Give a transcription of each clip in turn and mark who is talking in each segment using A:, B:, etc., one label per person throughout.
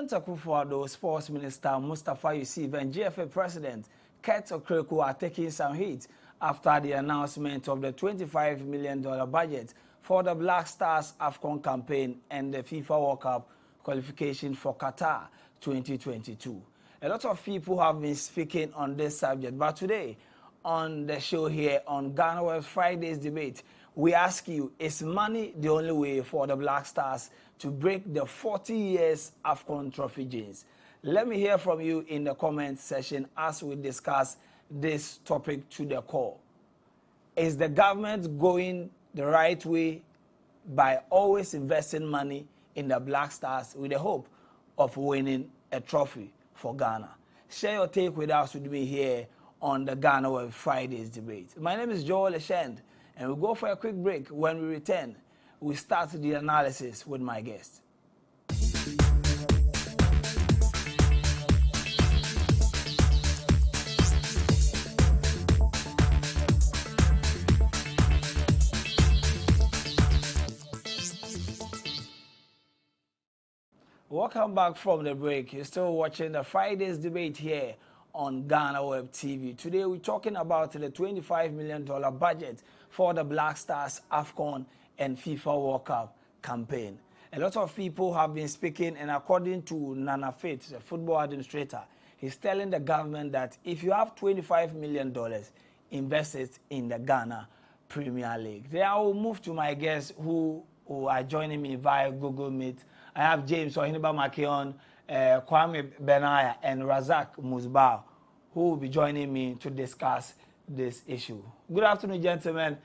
A: President Akufo-Addo, Sports Minister Mustafa Yusuf, and GFA President Kurt Okraku are taking some heat after the announcement of the $25 million budget for the Black Stars AFCON campaign and the FIFA World Cup qualification for Qatar 2022. A lot of people have been speaking on this subject, but today on the show here on Ghana Web Friday's debate, we ask you, is money the only way for the Black Stars to break the 40 years AFCON trophy jinx? Let me hear from you in the comment section as we discuss this topic to the core. Is the government going the right way by always investing money in the Black Stars with the hope of winning a trophy for Ghana? Share your take with us with me here on the Ghana Web Friday's debate. My name is Joel Eshend, and we'll go for a quick break. When we return, we start the analysis with my guest. Welcome back from the break. You're still watching the Friday's debate here on Ghana Web TV. Today we're talking about the $25 million budget for the Black Stars AFCON and FIFA World Cup campaign. A lot of people have been speaking, and according to Nana Faith, the football administrator, he's telling the government that if you have $25 million, invest it in the Ghana Premier League. Then I will move to my guests who are joining me via Google Meet. I have James Ohiniba Makion, Kwame Benaya, and Razak Musbah, who will be joining me to discuss this issue. Good afternoon, gentlemen,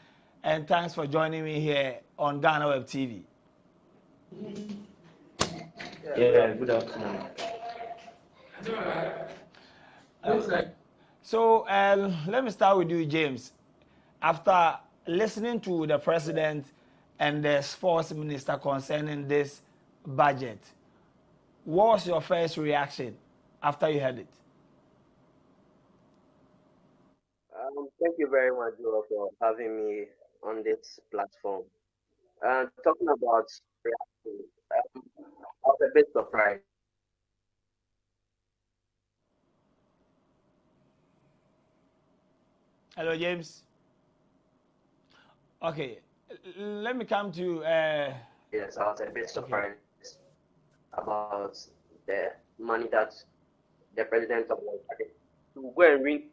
A: and thanks for joining me here on Ghana Web TV.
B: Yeah, good afternoon.
A: So let me start with you, James. After listening to the president and the sports minister concerning this budget, what was your first reaction after you heard it?
B: Thank you very much, Joel, for having me on this platform. Talking about reaction, I was a bit surprised.
A: Hello, James. Okay, let me come to.
B: Yes, I was a bit surprised about the money that the president of the party to go and win.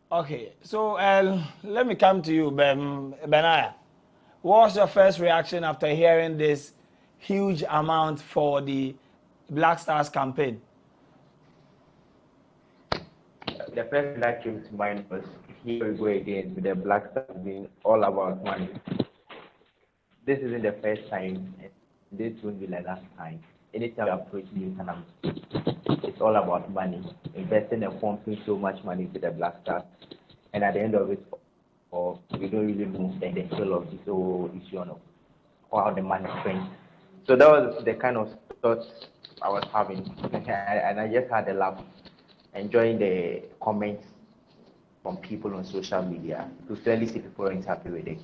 A: Okay, so let me come to you, Benaya. What was your first reaction after hearing this huge amount for the Black Stars campaign?
C: The first that came to mind was, here we go again with the Black Stars being all about money. This isn't the first time, and this won't be the last time. Anytime we approach new tournaments, it's all about money, investing and pumping so much money into the Black Stars, and at the end of it, or we don't really know the scale of this whole issue on how the money is spent. So that was the kind of thoughts I was having, and I just had a laugh, enjoying the comments from people on social media to clearly see people aren't happy with it.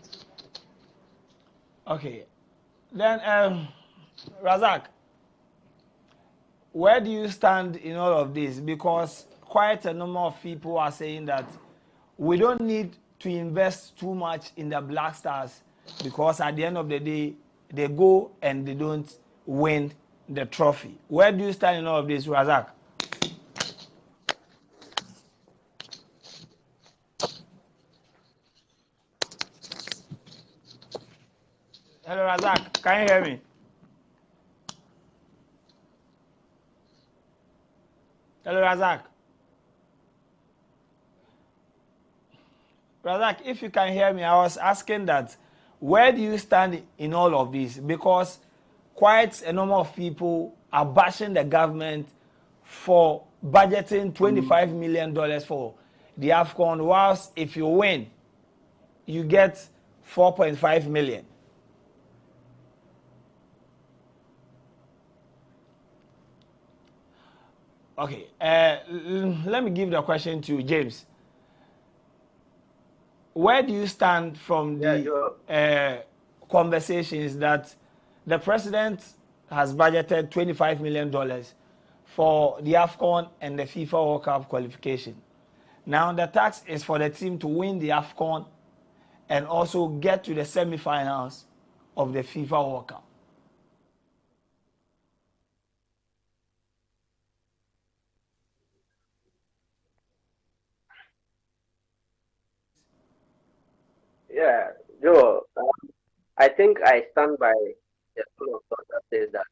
A: Okay, then Razak, where do you stand in all of this? Because quite a number of people are saying that we don't need to invest too much in the Black Stars because at the end of the day, they go and they don't win the trophy. Where do you stand in all of this, Razak? Hello, Razak. Can you hear me? Hello, Razak. Razak, if you can hear me, I was asking that, where do you stand in all of this? Because quite a number of people are bashing the government for budgeting $25 million for the AFCON, whilst if you win, you get $4.5 million. Okay, let me give the question to James. where do you stand from
B: Yeah,
A: the
B: Joe.
A: conversations that the president has budgeted $25 million for the AFCON and the FIFA World Cup qualification? Now the task is for the team to win the AFCON and also get to the semi-finals of the FIFA World Cup.
B: Yeah, Joe. I think I stand by the school of thought that says that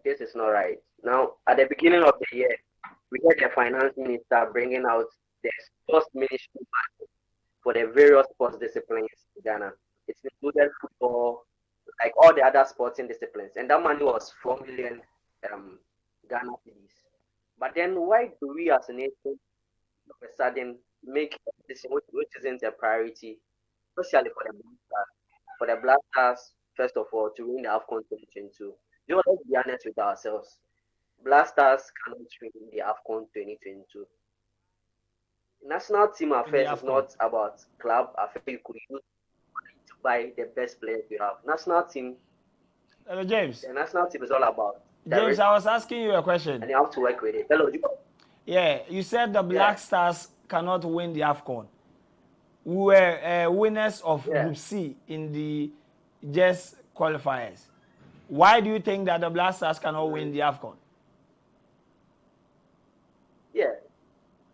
B: this is not right. Now, at the beginning of the year, we had the finance minister bringing out the sports ministry budget for the various sports disciplines in Ghana. It's included football, like all the other sporting disciplines, and that money was 4 million Ghana cedis. But then, why do we as a nation all of a sudden make this which isn't a priority, especially for the Black Stars? For the Black Stars, first of all, to win the AFCON 2022. You know, let's be honest with ourselves. Black Stars cannot win the AFCON 2022. National team
A: In the
B: affairs is
A: AFCON.
B: not about club affairs. You could use to buy the best players you have. National team,
A: Hello, James.
B: the national team is all about
A: James,
B: direction,
A: I was asking you a question.
B: and you have to work with it. Hello,
A: Yeah, you said the
B: yeah,
A: Black Stars cannot win the AFCON. We were winners of
B: yeah,
A: Group C in the just qualifiers. Why do you think that the Black Stars cannot win the AFCON?
B: yeah.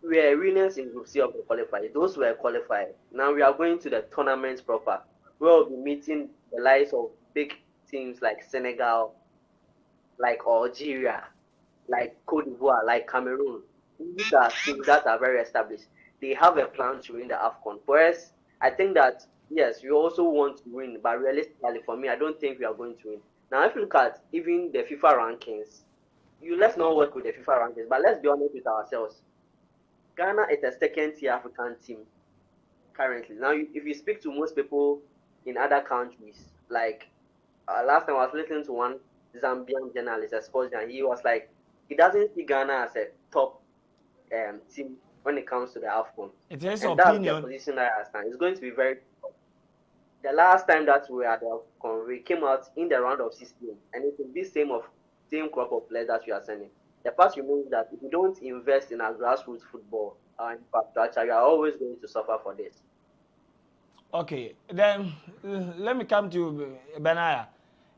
B: We are winners in Group C of the qualifiers. Those were qualified. Now we are going to the tournament proper. We'll be meeting the likes of big teams like Senegal, like Algeria, like Cote d'Ivoire, like Cameroon. These are teams that are very established. They have a plan to win the AFCON. Whereas I think that yes, we also want to win, but realistically for me, I don't think we are going to win. Now if you look at even the FIFA rankings, let's not work with the FIFA rankings, but let's be honest with ourselves. Ghana is a second-tier African team currently. Now, if you speak to most people in other countries, like last time I was listening to one Zambian journalist, a sports journalist, he was like, he doesn't see Ghana as a top team when it comes to the AFCON.
A: It is
B: And that's the
A: opinion.
B: position that I stand. It's going to be very tough. The last time that we were at the AFCON, we came out in the round of 16, and it will be same crop of players that we are sending. The fact remains that if we don't invest in our grassroots football, our infrastructure, we are always going to suffer for this.
A: Okay, then let me come to Benaya.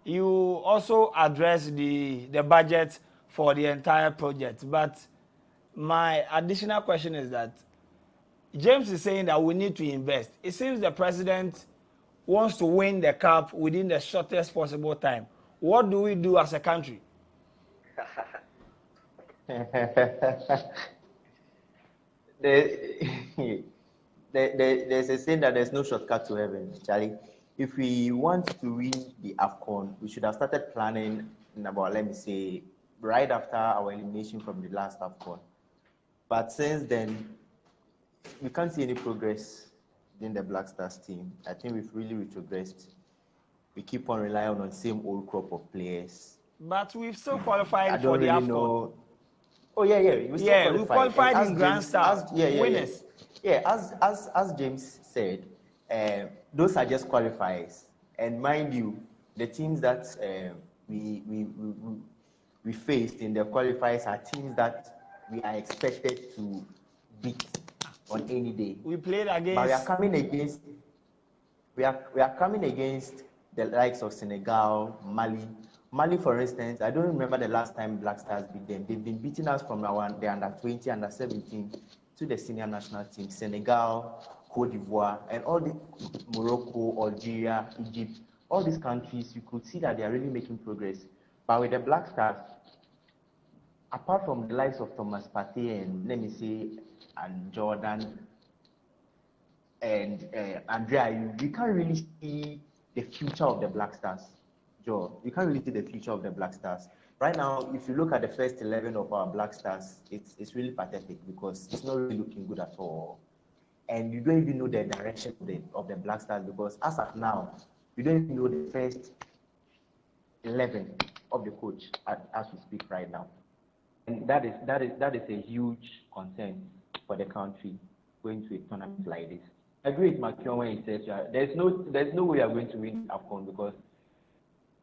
A: You also address the budget for the entire project, but my additional question is that James is saying that we need to invest. It seems the president wants to win the cup within the shortest possible time. What do we do as a country?
C: There's a saying that there's no shortcut to heaven, Charlie. If we want to win the AFCON, we should have started planning in about, let me say, right after our elimination from the last AFCON. But since then, we can't see any progress in the Black Stars team. I think we've really retrogressed. We keep on relying on the same old crop of players.
A: But we've still qualified
C: I
A: for
C: don't
A: the
C: really
A: AFCON.
C: know. Oh yeah, we still
A: Yeah,
C: qualified.
A: we qualified
C: And
A: in Grand Star. Winners.
C: As James said, those are just qualifiers. And mind you, the teams that we faced in the qualifiers are teams that we are expected to beat on any day.
A: We played against.
C: But we are coming against the likes of Senegal, Mali. Mali, for instance, I don't remember the last time Black Stars beat them. They've been beating us from the under 20, under 17 to the senior national team. Senegal, Cote d'Ivoire, and all the Morocco, Algeria, Egypt, all these countries, you could see that they are really making progress. But with the Black Stars, apart from the likes of Thomas Partey and let me say, and Jordan and Andrea, we can't really see the future of the Black Stars. Joe, we can't really see the future of the Black Stars. Right now, if you look at the first 11 of our Black Stars, it's really pathetic because it's not really looking good at all. And you don't even know the direction of the Black Stars because as of now, you don't even know the first 11 of the coach as we speak right now. And that is a huge concern for the country going to a tournament like this. I agree with Makion when he says there's no way we are going to win AFCON because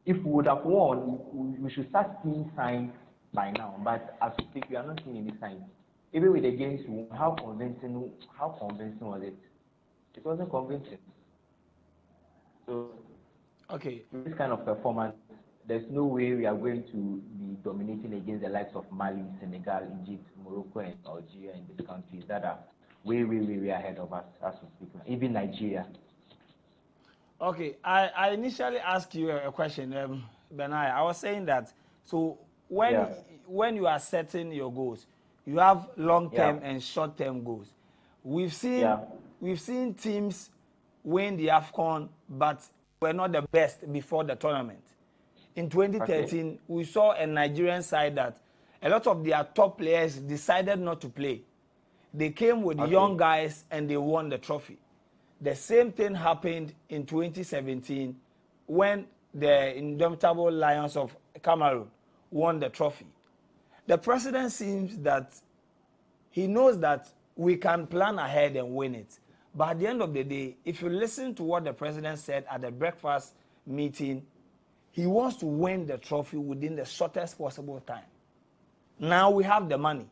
C: if we would have won, we should start seeing signs by now. But as we speak, we are not seeing any signs. Even with the games, how convincing was it? It wasn't convincing. So,
A: Okay.
C: with this kind of performance, there's no way we are going to be dominating against the likes of Mali, Senegal, Egypt, Morocco, and Algeria in these countries that are way ahead of us as we speak. Even Nigeria.
A: Okay, I initially asked you a question, Benai. I was saying that, so when you are setting your goals, you have long-term and short-term goals. We've seen teams win the AFCON, but were not the best before the tournament. In 2013, we saw a Nigerian side that a lot of their top players decided not to play. They came with young guys and they won the trophy. The same thing happened in 2017 when the indomitable Lions of Cameroon won the trophy. The president seems that he knows that we can plan ahead and win it. But at the end of the day, if you listen to what the president said at the breakfast meeting, he wants to win the trophy within the shortest possible time. Now we have the money.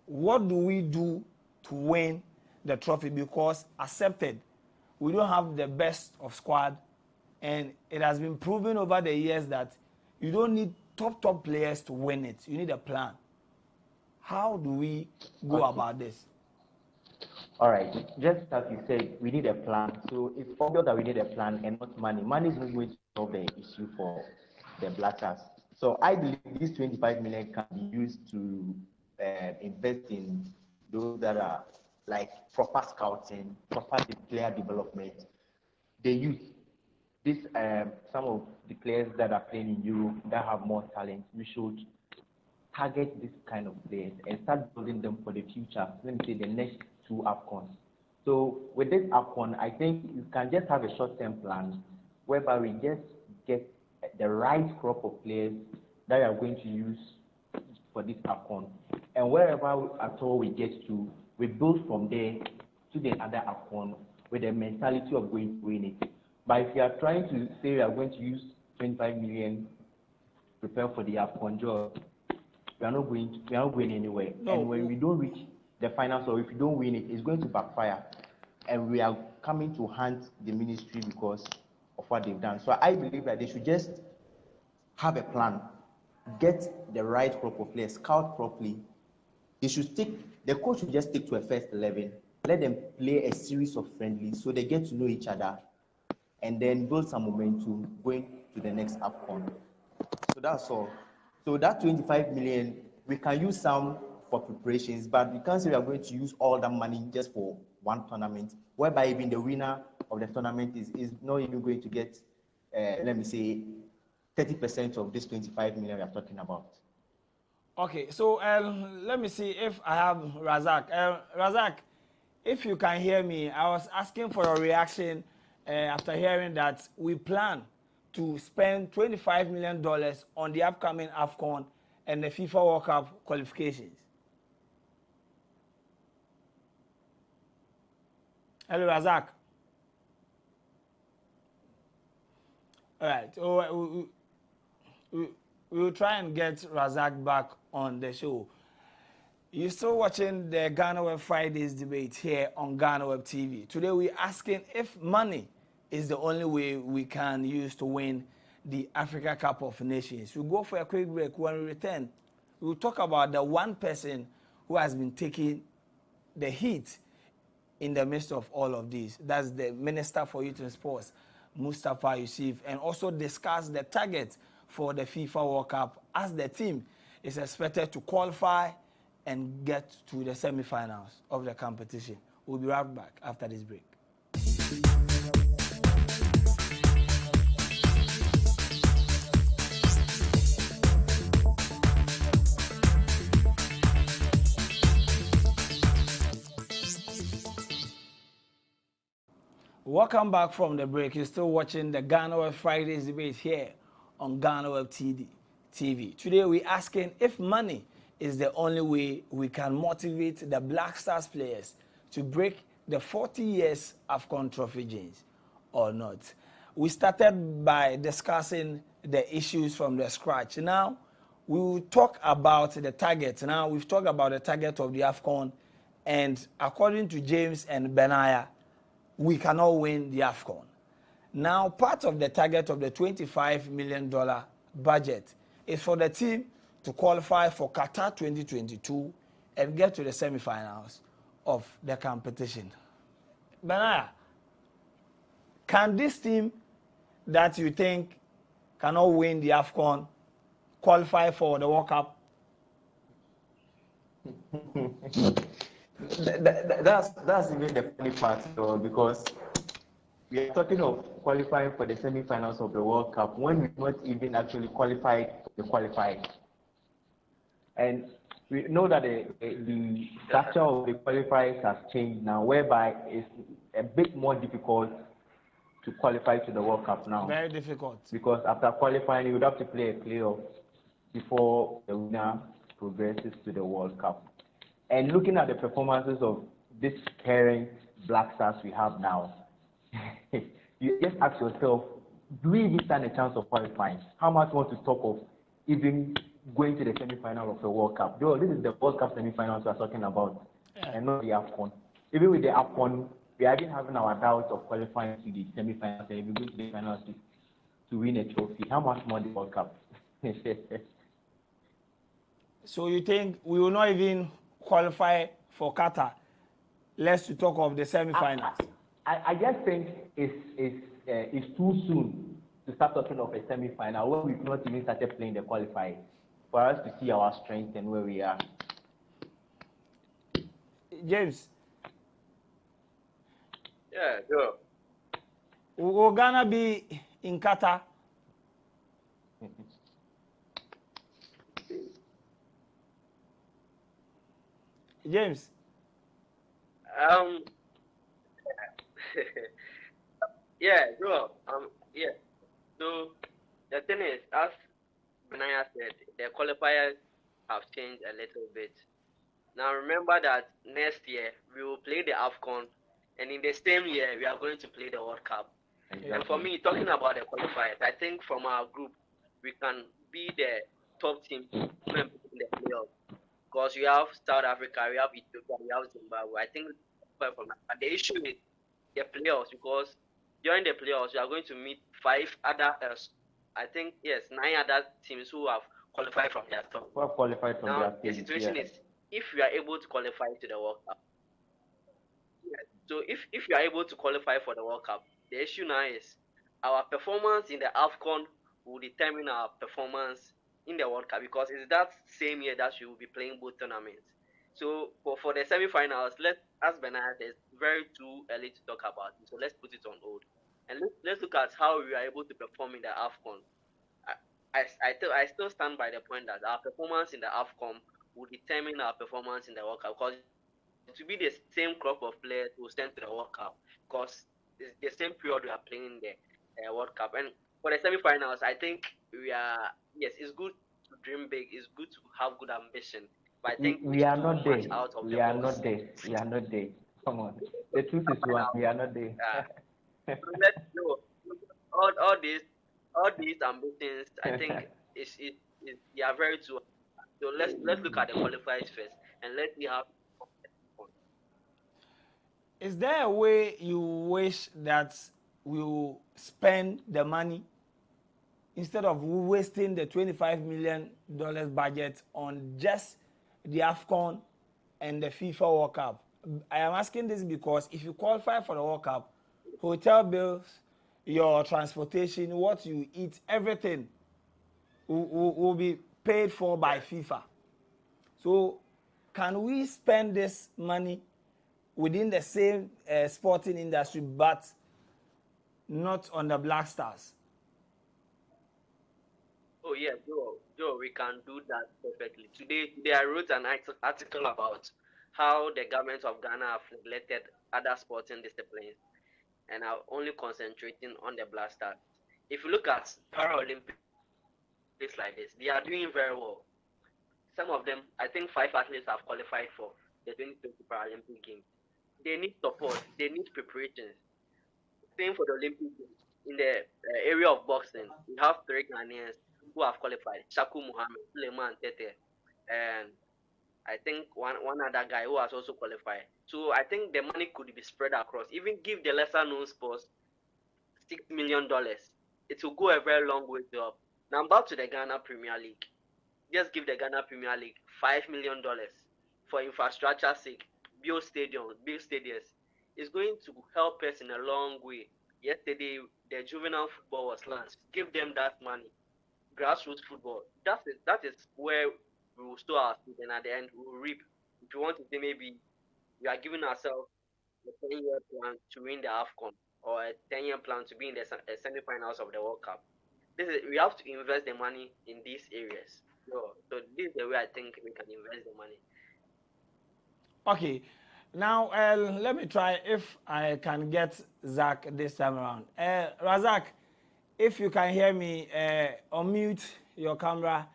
A: What do we do to win the trophy? Because accepted, we don't have the best of squad, and it has been proven over the years that you don't need top players to win it. You need a plan. How do we go about this?
C: All right, just as you said, we need a plan. So it's obvious that we need a plan and not money. Money is not going to solve the issue for the Blackers. So I believe this 25 million can be used to invest in those that are like proper scouting, proper player development. The youth, this some of the players that are playing in Europe that have more talent, we should target this kind of players and start building them for the future. Let me say the next 2 AFCONs. So with this AFCON, I think you can just have a short-term plan whereby we just get the right crop of players that we are going to use for this AFCON. And wherever at all we get to, we build from there to the other AFCON with the mentality of going to win it. But if you are trying to say we are going to use 25 million to prepare for the AFCON job, we are not going anywhere. No. And when we don't reach the finals, or if we don't win it, it's going to backfire. And we are coming to haunt the ministry because of what they've done. So I believe that they should just have a plan, get the right crop of players, scout properly. The coach should just stick to a first 11, let them play a series of friendlies so they get to know each other, and then build some momentum going to the next AFCON. So that's all. So that 25 million, we can use some for preparations, but we can't say we are going to use all that money just for one tournament, whereby even the winner of the tournament is not even going to get, let me say, 30% of this 25 million we are talking about.
A: Okay, so let me see if I have Razak. Razak, if you can hear me, I was asking for your reaction after hearing that we plan to spend $25 million on the upcoming AFCON and the FIFA World Cup qualifications. Hello, Razak. All right, so we will try and get Razak back on the show. You're still watching the Ghana Web Fridays debate here on Ghana Web TV. Today we're asking if money is the only way we can use to win the Africa Cup of Nations. We'll go for a quick break. When we return, we'll talk about the one person who has been taking the heat in the midst of all of this. That's the Minister for Youth and Sports, Mustafa Yusuf, and also discuss the target for the FIFA World Cup as the team is expected to qualify and get to the semi-finals of the competition. We'll be right back after this break. Welcome back from the break. You're still watching the Ghana Web Fridays debate here on Ghana Web TV. Today we're asking if money is the only way we can motivate the Black Stars players to break the 40 years AFCON trophy, James, or not? We started by discussing the issues from the scratch. Now, we will talk about the target. Now, we've talked about the target of the AFCON, and according to James and Benaya, we cannot win the AFCON. Now, part of the target of the $25 million budget is for the team to qualify for Qatar 2022 and get to the semifinals of the competition. Benaya, can this team that you think cannot win the AFCON qualify for the World Cup?
C: That's even the funny part, though, because we are talking of qualifying for the semi-finals of the World Cup when we've not even actually qualified for the qualifiers. And we know that the structure of the qualifiers has changed now, whereby it's a bit more difficult to qualify to the World Cup now.
A: Very difficult.
C: Because after qualifying, you would have to play a playoff before the winner progresses to the World Cup. And looking at the performances of this current Black Stars we have now, you just ask yourself, do we even stand a chance of qualifying? How much more to talk of even going to the semi-final of the World Cup? Though this is the World Cup semi-finals we are talking about, and not the AFCON. Even with the AFCON, we are even having our doubts of qualifying to the semi-finals and even going to the finals to win a trophy. How much more the World Cup?
A: So you think we will not even qualify for Qatar? Let's to talk of the semi-finals.
C: I just think it's too soon to start talking of a semi-final when we've not even started playing the qualifiers for us to see our strength and where we are.
A: James.
B: Yeah, sure.
A: Will Ghana be in Qatar? James.
B: Yeah, sure. Yeah. So the thing is, as Benaya said, the qualifiers have changed a little bit. Now remember that next year we will play the AFCON, and in the same year we are going to play the World Cup. Exactly. And for me, talking about the qualifiers, I think from our group we can be the top team in the playoffs. Because we have South Africa, we have Ethiopia, we have Zimbabwe. I think but the issue is the playoffs, because during the playoffs we are going to meet 5 other I think yes, 9 other teams who have qualified from their top.
C: Who have qualified from
B: now
C: their
B: the situation is, if we are able to qualify to the World Cup, so if you are able to qualify for the World Cup, the issue now is our performance in the AFCON will determine our performance in the World Cup, because it's that same year that we will be playing both tournaments. So for the semi-finals, as Benaya says, it's very too early to talk about it. So let's put it on hold, and let's look at how we are able to perform in the AFCON. I still stand by the point that our performance in the AFCON will determine our performance in the World Cup, because to be the same crop of players who send to the World Cup, because it's the same period we are playing the World Cup. And for the semi-finals, I think yes, it's good to dream big, it's good to have good ambition, but I think
C: we are not there.
B: Out of
C: we are not there. We are not there. Come on. The truth is one. We are not there.
B: So let's go. All these ambitions, I think they are very too. So let's look at the qualifiers first, and let's see how.
A: Is there a way you wish that we will spend the money instead of wasting the $25 million budget on just the AFCON and the FIFA World Cup? I am asking this because if you qualify for the World Cup, hotel bills, your transportation, what you eat, everything will be paid for by FIFA. So can we spend this money within the same sporting industry, but not on the Black Stars?
B: Oh yeah, Joe, we can do that perfectly. Today I wrote an article about how the government of Ghana have neglected other sporting disciplines and are only concentrating on the Black Stars. If you look at Paralympics like this, they are doing very well. Some of them, I think 5 athletes have qualified for the 2020 Paralympic Games. they need support, they need preparations. Same for the Olympic Games. In the area of boxing, we have three Ghanaians who have qualified: Shaku Muhammad, Suleiman Tete, and I think one other guy who has also qualified. So I think the money could be spread across. Even give the lesser known sports $6 million. It will go a very long way to help. Now back to the Ghana Premier League. Just give the Ghana Premier League $5 million for infrastructure sake. Build stadiums, build stadiums. It's going to help us in a long way. Yesterday, the juvenile football was launched. Give them that money. Grassroots football. That is where we will store our seed, and at the end we will reap. If you want to say maybe we are giving ourselves a 10-year plan to win the AFCON, or a 10-year plan to be in the semi-finals of the World Cup. We have to invest the money in these areas. So this is the way I think we can invest the money.
A: Okay, now let me try if I can get Zach this time around. Razak, if you can hear me, unmute your camera.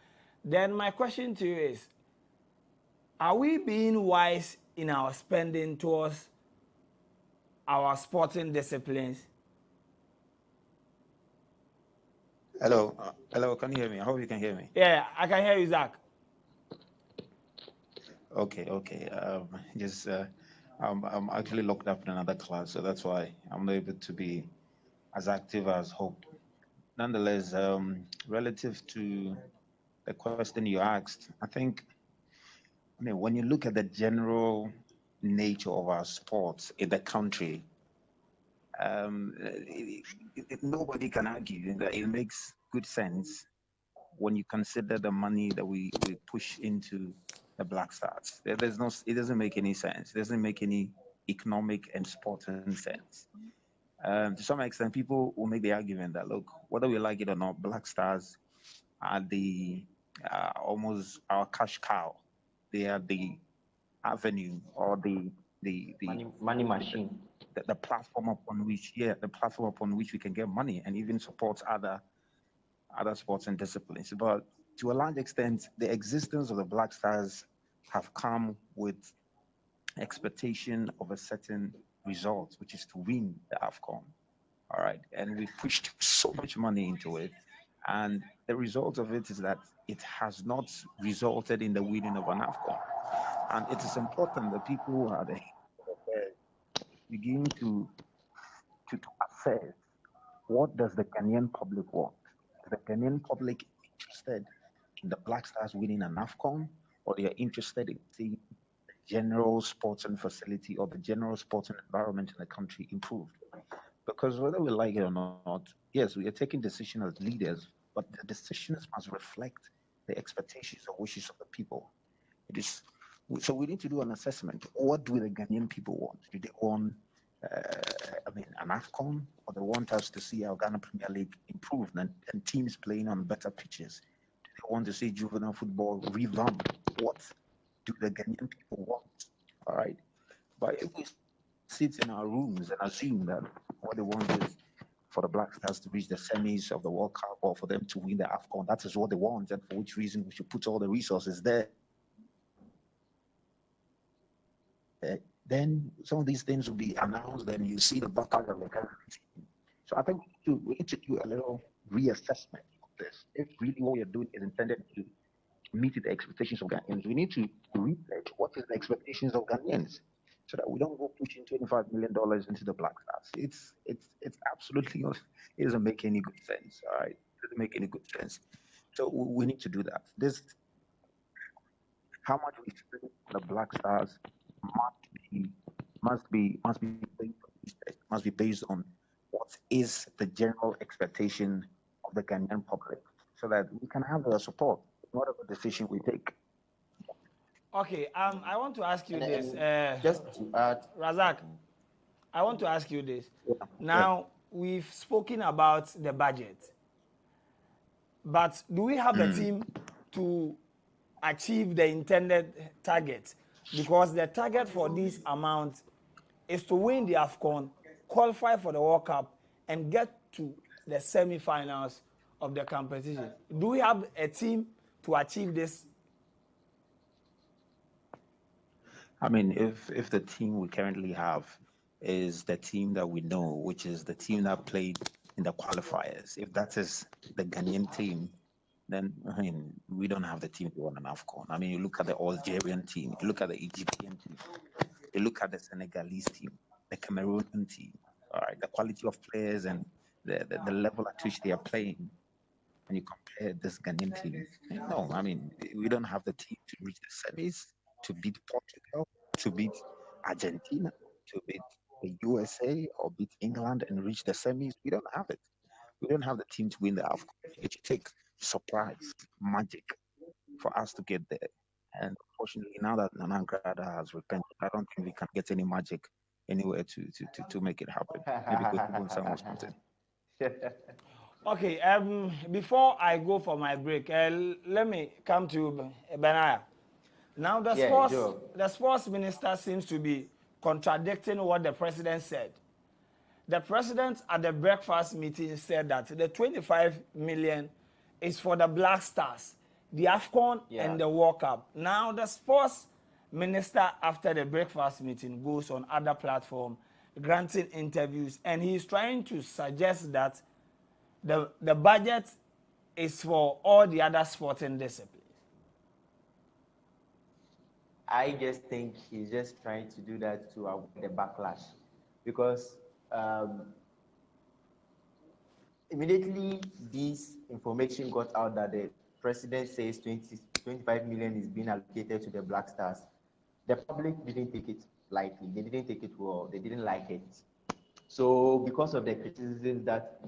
A: Then my question to you is, are we being wise in our spending towards our sporting disciplines?
D: Hello, hello. Can you hear me? I hope you can hear me.
A: Yeah, I can hear you, Zach.
D: Okay. Just I'm actually locked up in another class, so that's why I'm not able to be as active as hoped. Nonetheless, relative to the question you asked, I mean, when you look at the general nature of our sports in the country, nobody can argue that it makes good sense when you consider the money that we push into the Black Stars. It doesn't make any sense. It doesn't make any economic and sporting sense. To some extent, people will make the argument that, look, whether we like it or not, Black Stars are the almost our cash cow. They are the avenue or the
C: money machine.
D: the platform upon which we can get money and even support other sports and disciplines. But to a large extent, the existence of the Black Stars have come with expectation of a certain result, which is to win the AFCON. All right. And we pushed so much money into it. And the result of it is that it has not resulted in the winning of an AFCON. And it is important that people who are begin to assess what does the Ghanaian public want. Is the Ghanaian public interested in the Black Stars winning an AFCON, or they are interested in seeing the general sporting facility or the general sporting environment in the country improved? Because whether we like it or not, yes, we are taking decisions as leaders, but the decisions must reflect the expectations or wishes of the people. It is so we need to do an assessment. What do the Ghanaian people want? Do they want, an AFCON, or they want us to see our Ghana Premier League improved and teams playing on better pitches? Do they want to see juvenile football revamped? What do the Ghanaian people want? All right. But if we sit in our rooms and assume that what they want is for the Black Stars to reach the semis of the World Cup or for them to win the AFCON, that is what they want, and for which reason we should put all the resources there, then some of these things will be announced and you see the backup of the country. So I think we need to do a little reassessment of this. If really what we're doing is intended to meet the expectations of Ghanaians, we need to reflect what is the expectations of Ghanaians so that we don't go pushing $25 million into the Black Stars. It's absolutely not, it doesn't make any good sense. All right. It doesn't make any good sense. So we need to do that. How much we spend on the Black Stars must be based on what is the general expectation of the Ghanaian public, so that we can have their support in whatever decision we take.
A: Okay, I want to ask you this.
C: Just to add,
A: Razak, I want to ask you this.
D: Yeah.
A: Now, we've spoken about the budget, but do we have the team to achieve the intended target? Because the target for this amount is to win the AFCON, qualify for the World Cup, and get to the semi-finals of the competition. Do we have a team to achieve this?
D: I mean, if the team we currently have is the team that we know, which is the team that played in the qualifiers, if that is the Ghanaian team, then I mean we don't have the team to win an AFCON. I mean, you look at the Algerian team, you look at the Egyptian team, you look at the Senegalese team, the Cameroonian team. All right, the quality of players and the level at which they are playing, and you compare this Ghanaian team, no, I mean, we don't have the team to reach the semis, to beat Portugal, to beat Argentina, to beat the USA or beat England and reach the semis. We don't have it. We don't have the team to win the AFCON. It should take surprise, magic for us to get there. And unfortunately, now that Nanangrada has repented, I don't think we can get any magic anywhere to make it happen. Maybe Coach Ibonsan or something.
A: Okay, before I go for my break, let me come to Benaya. Now, the sports minister seems to be contradicting what the president said. The president at the breakfast meeting said that the 25 million is for the Black Stars, the AFCON and the World Cup. Now, the sports minister after the breakfast meeting goes on other platform, granting interviews, and he's trying to suggest that the budget is for all the other sporting disciplines.
C: I just think he's just trying to do that to avoid the backlash, because immediately this information got out that the president says 25 million is being allocated to the Black Stars, the public didn't take it lightly. They didn't take it well. They didn't like it. So because of the criticism that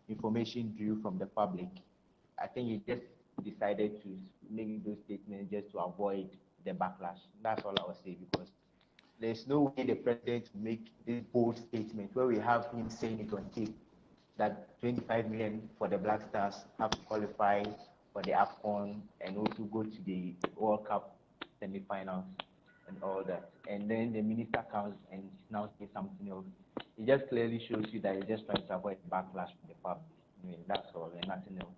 C: information drew from the public, I think he just decided to make those statements just to avoid the backlash. That's all I would say, because there's no way the president will make this bold statement where we have him saying it on tape that 25 million for the Black Stars have to qualify for the AFCON and also go to the World Cup semi-finals and all that. And then the minister comes and now says something else. It just clearly shows you that he's just trying to avoid backlash from the public. I mean, that's all and nothing else.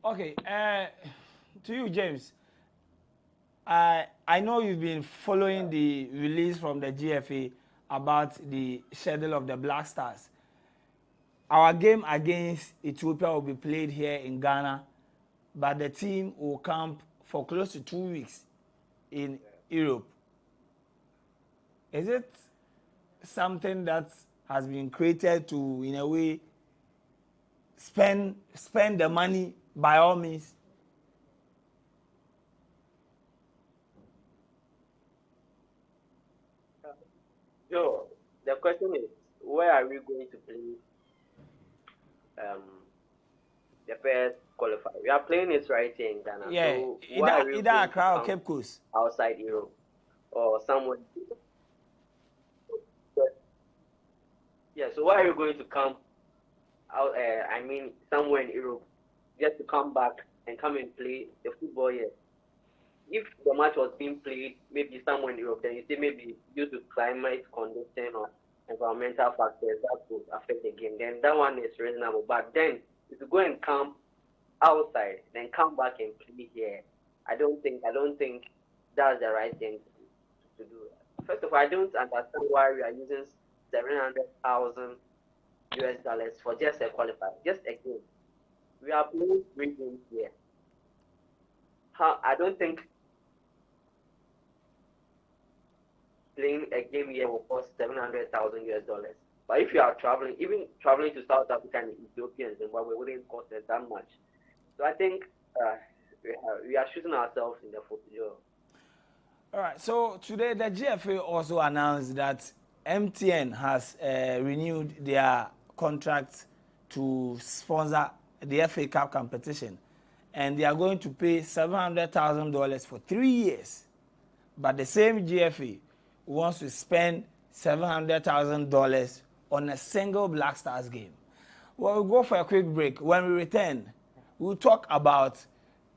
A: Okay, to you, James. I know you've been following the release from the GFA about the schedule of the Black Stars. Our game against Ethiopia will be played here in Ghana, but the team will camp for close to 2 weeks in Europe. Is it something that has been created to, in a way, spend the money by all means?
B: Sure. The question is, where are we going to play the first qualifier? We are playing it right here in Ghana.
A: Yeah,
B: so
A: either Accra or Cape Coast.
B: Outside Europe or somewhere. Yeah, so why are you going to come out? Somewhere in Europe, just to come back and come and play the football here? If the match was being played maybe somewhere in Europe, then you say maybe due to climate condition or environmental factors that could affect the game, then that one is reasonable. But then if you go and come outside, then come back and play here, I don't think that's the right thing to do. First of all, I don't understand why we are using $700,000 for just a qualifier, just a game. We are playing 3 games here. I don't think playing a game here will cost $700,000. But if you are traveling, even traveling to South Africa and Ethiopia and Zimbabwe wouldn't cost us that much. So I think we are shooting ourselves in the foot.
A: All right. So today the GFA also announced that MTN has renewed their contract to sponsor the FA Cup competition, and they are going to pay $700,000 for 3 years. But the same GFA wants to spend $700,000 on a single Black Stars game. Well, we'll go for a quick break. When we return, we'll talk about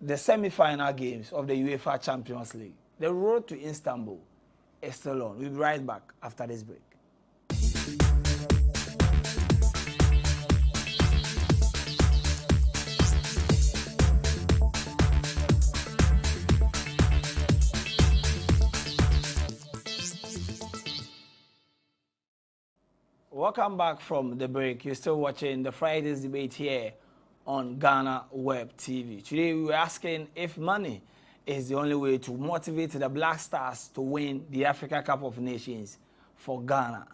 A: the semi-final games of the UEFA Champions League. The road to Istanbul is still on. We'll be right back after this break. Welcome back from the break. You're still watching the Friday's debate here on Ghana Web TV. Today we were asking if money is the only way to motivate the Black Stars to win the Africa Cup of Nations for Ghana.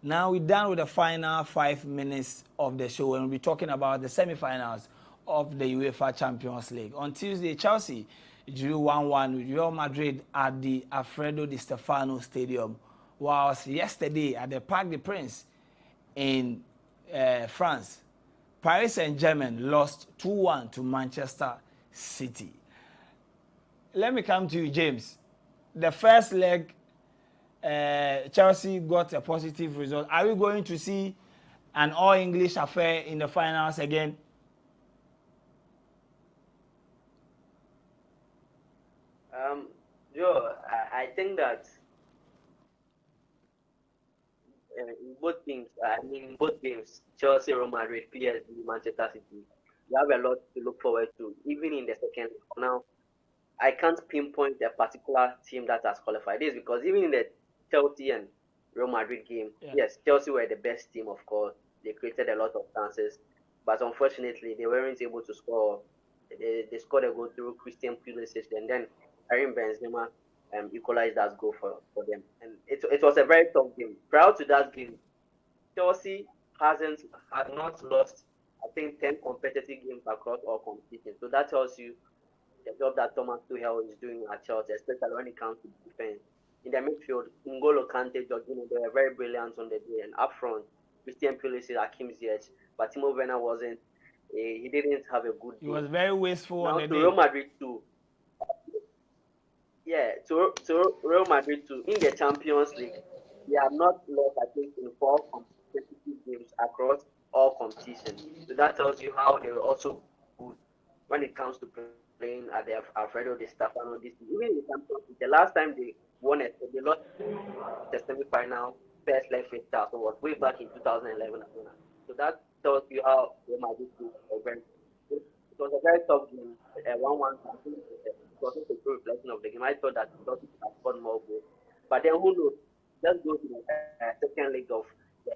A: Now we're done with the final 5 minutes of the show and we'll be talking about the semi-finals of the UEFA Champions League. On Tuesday, Chelsea drew 1-1 with Real Madrid at the Alfredo Di Stefano Stadium, whilst yesterday at the Parc des Princes in France, Paris Saint-Germain lost 2-1 to Manchester City. Let me come to you, James. The first leg, Chelsea got a positive result. Are we going to see an all-English affair in the finals again?
B: Joe, I think that in both teams, both games, Chelsea, Real Madrid, PSG, Manchester City, you have a lot to look forward to, even in the second. Now, I can't pinpoint a particular team that has qualified. This because even in the Chelsea and Real Madrid game, yes, Chelsea were the best team, of course. They created a lot of chances, but unfortunately, they weren't able to score. They scored a goal through Christian Pulisic, and then Karim Benzema equalized that goal for them. And it was a very tough game. Prior to that game, Chelsea had not lost, I think, 10 competitive games across all competitions. So that tells you the job that Thomas Tuchel is doing at Chelsea, especially when it comes to defense. In the midfield, N'Golo Kante, Jorginho, they were very brilliant on the day. And up front, Christian Pulisic, Hakim Ziyech, but Timo Werner wasn't. He didn't have a good day.
A: He was very wasteful
B: now
A: on the
B: to
A: day.
B: Real Madrid too. Yeah, to Real Madrid too. In the Champions League, they have not lost, I think, in 4 competitive games across all competitions. So that tells you how they were also good when it comes to playing at the Alfredo Di Stefano. Even in the Champions League, the last time they won it, they lost the semi-final first leg face so was way back in 2011. So that tells you how Real Madrid were very good. It was a very tough game, 1-1. It was just a good reflection of the game. I thought that Chelsea could have scored more goals. But then who knows? Let's go to the second leg of the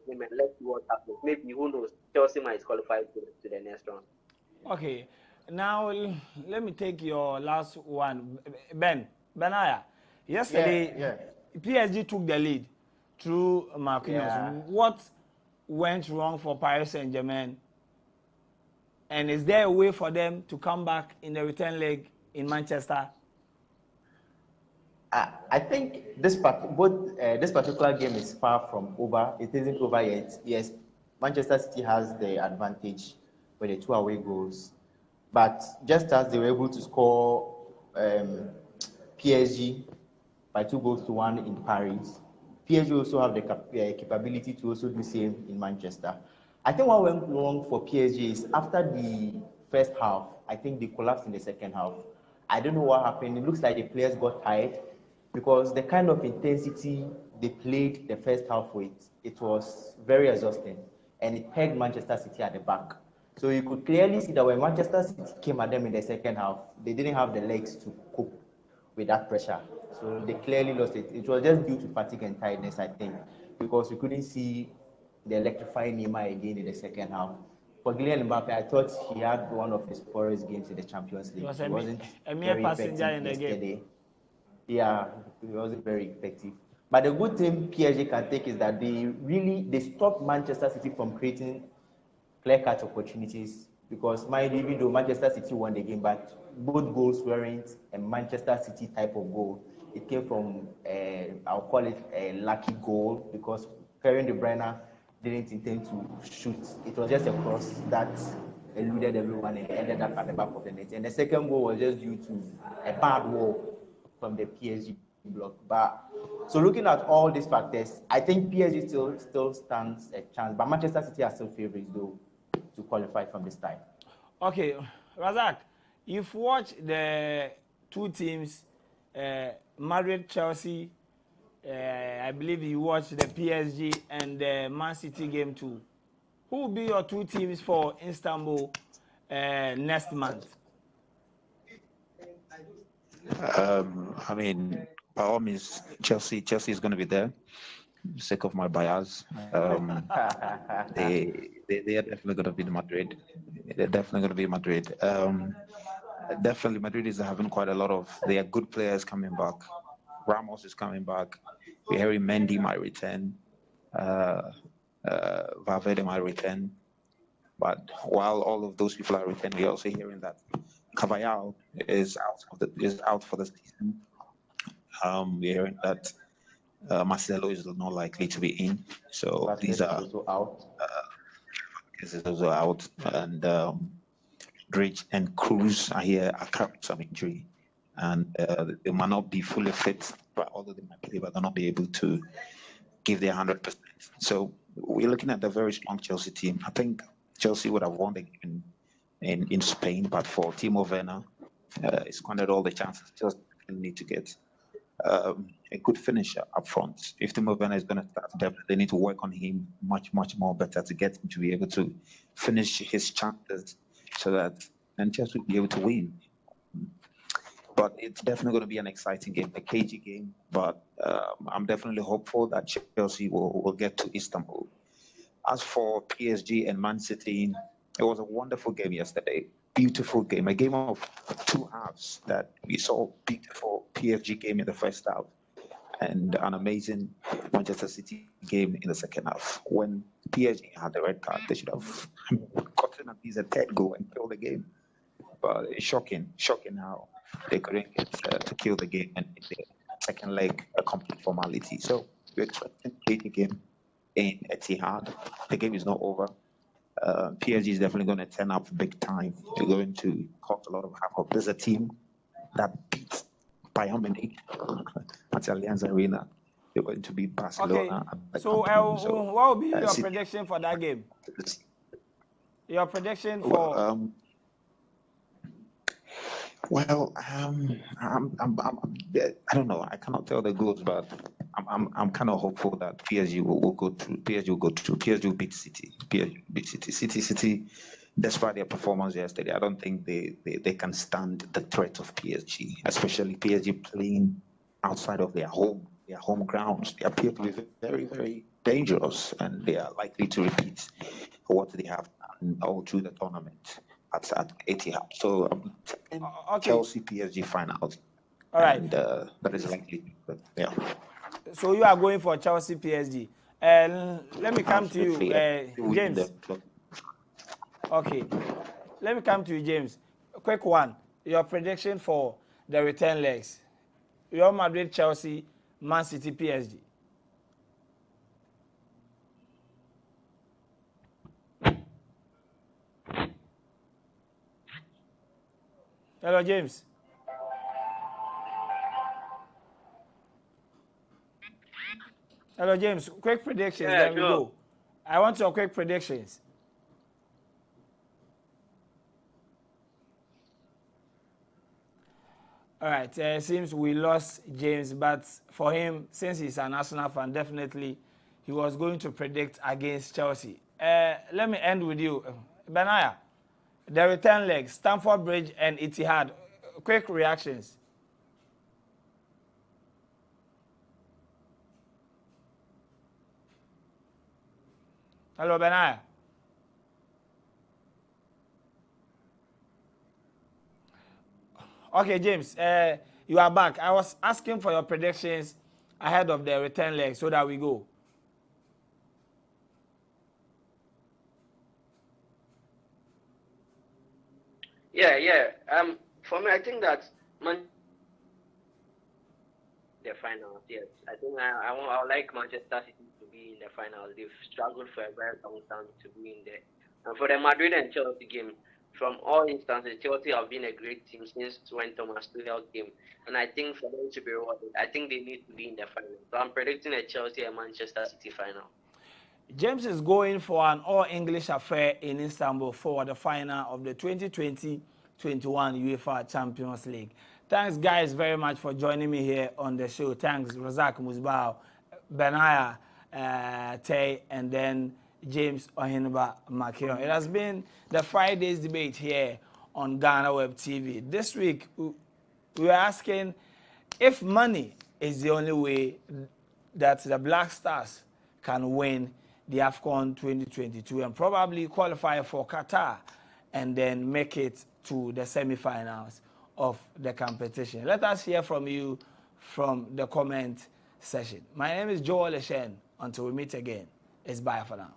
B: game and let's see what happens. Maybe, who knows, Chelsea might qualify to the next round.
A: Okay. Now, let me take your last one. Benaya, yesterday, PSG took the lead through Marquinhos.
C: Yeah.
A: What went wrong for Paris Saint-Germain? And is there a way for them to come back in the return leg in Manchester?
C: I think this particular game is far from over. It isn't over yet. Yes, Manchester City has the advantage with the 2 away goals. But just as they were able to score PSG by 2-1 in Paris, PSG also have the capability to also do the same in Manchester. I think what went wrong for PSG is after the first half, I think they collapsed in the second half. I don't know what happened. It looks like the players got tired because the kind of intensity they played the first half with, it was very exhausting. And it pegged Manchester City at the back. So you could clearly see that when Manchester City came at them in the second half, they didn't have the legs to cope with that pressure. So they clearly lost it. It was just due to fatigue and tiredness, I think, because we couldn't see the electrifying Neymar again in the second half. For Kylian Mbappe, I thought he had one of his poorest games in the Champions League. He wasn't
A: a mere
C: very
A: passenger
C: effective
A: in the
C: yesterday.
A: game.
C: Yeah, he wasn't very effective. But the good thing PSG can take is that they stopped Manchester City from creating clear-cut opportunities, because mind you, even though Manchester City won the game, but both goals weren't a Manchester City type of goal. It came from, I'll call it a lucky goal, because Kevin De Bruyne didn't intend to shoot. It was just a cross that eluded everyone and ended up at the back of the net. And the second goal was just due to a bad wall from the PSG block. But so looking at all these factors, I think PSG still stands a chance. But Manchester City are still favorites though to qualify from this time.
A: Okay, Razak, you've watched the 2 teams, Madrid, Chelsea. I believe you watched the PSG and the Man City game too. Who will be your 2 teams for Istanbul next month?
E: I mean, by all means, Chelsea is going to be there.
D: sake of my bias. They are definitely going to be Madrid. They're definitely going to be Madrid. Definitely, Madrid is having quite a lot of. They are good players coming back. Ramos is coming back. We're hearing Mendy might return. Valverde might return. But while all of those people are returning, we're also hearing that Caballero is out for the season. We're hearing that Marcelo is not likely to be in. So
C: Vasquez
D: these
C: is
D: are
C: also out.
D: is also out, and Drake and Cruz are here are carrying some injury, and they might not be fully fit, but although they might play, but they'll not be able to give their 100%. So we're looking at a very strong Chelsea team. I think Chelsea would have won the game in Spain, but for Timo Werner, he squandered all the chances. Just need to get a good finisher up front. If Timo Werner is going to start, definitely they need to work on him much more better to get him to be able to finish his chances, so that and Chelsea will be able to win. But it's definitely going to be an exciting game, a cagey game. But I'm definitely hopeful that Chelsea will get to Istanbul. As for PSG and Man City, it was a wonderful game yesterday. Beautiful game, a game of two halves that we saw. Beautiful PSG game in the first half and an amazing Manchester City game in the second half. When PSG had the red card, they should have gotten at least a third goal and killed the game. But it's shocking how they couldn't get to kill the game and make the second leg a complete formality. So we're expecting a game in Etihad. The game is not over. PSG is definitely going to turn up big time. They're going to cause a lot of havoc. There's a team that beat Bayern Munich at Allianz Arena. They're going to beat Barcelona.
A: Okay. So, what will be your prediction for that game? Your prediction for?
D: I don't know. I cannot tell the goals, but I'm kind of hopeful that PSG will go through. PSG will go through. PSG will beat City. PSG will beat City. City, despite their performance yesterday, I don't think they can stand the threat of PSG, especially PSG playing outside of their home grounds. They appear to be very, very dangerous, and they are likely to repeat what they have done all through the tournament at Etihad. So Chelsea PSG finals.
A: All right.
D: And that is likely. But, yeah.
A: So you are going for Chelsea PSG. Let me come to you, James. Okay. Let me come to you, James. A quick one. Your prediction for the return legs. Real Madrid, Chelsea, Man City, PSG. Hello, James. Hello, James. Quick predictions.
B: Yeah,
A: Then we go. I want your quick predictions. All right. It seems we lost James, but for him, since he's an Arsenal fan, definitely he was going to predict against Chelsea. Let me end with you, Benaya. The return leg, Stamford Bridge and Etihad. Quick reactions. Hello, Benaya. Okay, James, you are back. I was asking for your predictions ahead of the return leg so that we go.
B: Yeah. For me, I think that the finals. Yes, I think I would like Manchester City to be in the finals. They've struggled for a very long time to be in there. And for the Madrid and Chelsea game, from all instances, Chelsea have been a great team since when Thomas Tuchel came. And I think for them to be rewarded, I think they need to be in the final. So I'm predicting a Chelsea and Manchester City final.
A: James is going for an all-English affair in Istanbul for the final of the 2020-21 UEFA Champions League. Thanks, guys, very much for joining me here on the show. Thanks, Razak Musbao, Benaya Tay, and then James Ohinba Makion. It has been the Friday's debate here on Ghana Web TV. This week, we are asking if money is the only way that the Black Stars can win the AFCON 2022 and probably qualify for Qatar and then make it to the semi-finals of the competition. Let us hear from you from the comment section. My name is Joel Eshen. Until we meet again, it's bye for now.